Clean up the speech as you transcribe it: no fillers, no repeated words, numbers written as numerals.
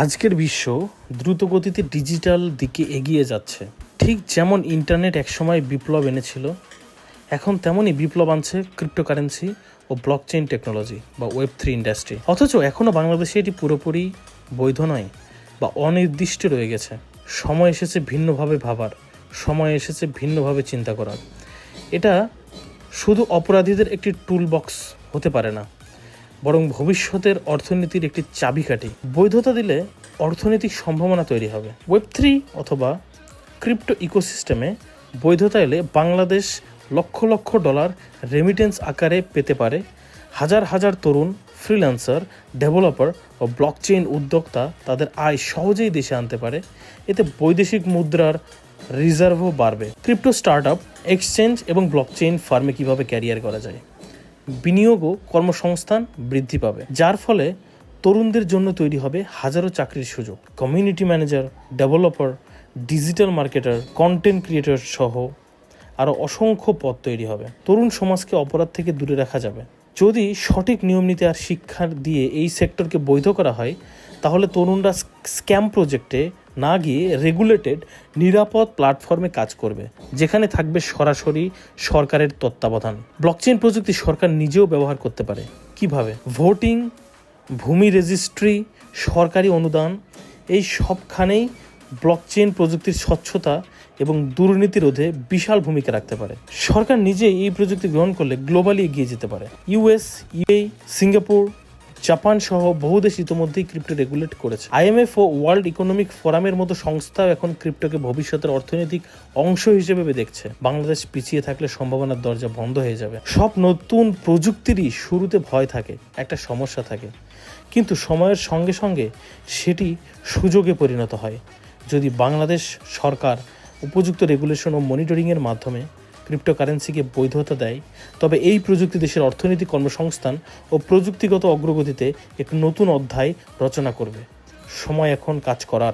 আজকের বিশ্ব দ্রুতগতিতে ডিজিটাল দিকে এগিয়ে যাচ্ছে। ঠিক যেমন ইন্টারনেট একসময় বিপ্লব এনেছিল, এখন তেমনই বিপ্লব আনছে ক্রিপ্টোকারেন্সি ও ব্লকচেইন টেকনোলজি বা ওয়েব3 ইন্ডাস্ট্রি। অথচ এখনও বাংলাদেশে এটি পুরোপুরি বৈধ নয় বা অনির্দিষ্ট রয়ে গেছে। সময় এসেছে ভিন্নভাবে ভাবার, সময় এসেছে ভিন্নভাবে চিন্তা করার। এটা শুধু অপরাধীদের একটি টুল বক্স হতে পারে না, বরং ভবিষ্যতের অর্থনীতির একটি চাবিকাঠি। বৈধতা দিলে অর্থনৈতিক সম্ভাবনা তৈরি হবে। ওয়েব3 অথবা ক্রিপ্টো ইকোসিস্টেমে বৈধতা এলে বাংলাদেশ লক্ষ লক্ষ ডলার রেমিটেন্স আকারে পেতে পারে। হাজার হাজার তরুণ ফ্রিল্যান্সার, ডেভেলপার ও ব্লকচেইন উদ্যোক্তা তাদের আয় সহজেই দেশে আনতে পারে। এতে বৈদেশিক মুদ্রার রিজার্ভও বাড়বে। ক্রিপ্টো স্টার্টআপ, এক্সচেঞ্জ এবং ব্লকচেইন ফার্মে কীভাবে ক্যারিয়ার করা যায়, বিনিয়োগ ও কর্মসংস্থান বৃদ্ধি পাবে, যার ফলে তরুণদের জন্য তৈরি হবে হাজারো চাকরির সুযোগ। Community manager, developer, digital marketer, content creator সহ আরও অসংখ্য পদ তৈরি হবে। তরুণ সমাজকে অপরাধ থেকে দূরে রাখা যাবে। যদি সঠিক নিয়ম নীতি আর শিক্ষা দিয়ে এই সেক্টরকে বৈধ করা হয়, তাহলে তরুণরা স্ক্যাম প্রজেক্টে না গিয়ে রেগুলেটেড নিরাপদ প্ল্যাটফর্মে কাজ করবে, যেখানে থাকবে সরাসরি সরকারের তত্ত্বাবধান। ব্লকচেইন প্রযুক্তি সরকার নিজেও ব্যবহার করতে পারে। কিভাবে? ভোটিং, ভূমি রেজিস্ট্রি, সরকারি অনুদান, এই সবখানেই ব্লকচেইন প্রযুক্তির স্বচ্ছতা এবং দুর্নীতি রোধে বিশাল ভূমিকা রাখতে পারে। সরকার নিজেই এই প্রযুক্তি গ্রহণ করলে গ্লোবালি এগিয়ে যেতে পারে। ইউএস, ইউএই, সিঙ্গাপুর, জাপান সহ বহু দেশ ইতিমধ্যেই ক্রিপ্টো রেগুলেট করেছে। IMF ও ওয়ার্ল্ড ইকোনমিক ফোরামের মতো সংস্থাও এখন ক্রিপ্টোকে ভবিষ্যতের অর্থনৈতিক অংশ হিসেবে দেখছে। বাংলাদেশ পিছিয়ে থাকলে সম্ভাবনার দরজা বন্ধ হয়ে যাবে। সব নতুন প্রযুক্তিরই শুরুতে ভয় থাকে, একটা সমস্যা থাকে, কিন্তু সময়ের সঙ্গে সঙ্গে সেটি সুযোগে পরিণত হয়। যদি বাংলাদেশ সরকার উপযুক্ত রেগুলেশন ও মনিটরিংয়ের মাধ্যমে ক্রিপ্টোকারেন্সিকে বৈধতা দেয়, তবে এই প্রযুক্তি দেশের অর্থনৈতিক, কর্মসংস্থান ও প্রযুক্তিগত অগ্রগতিতে এক নতুন অধ্যায় রচনা করবে। সময় এখন কাজ করার।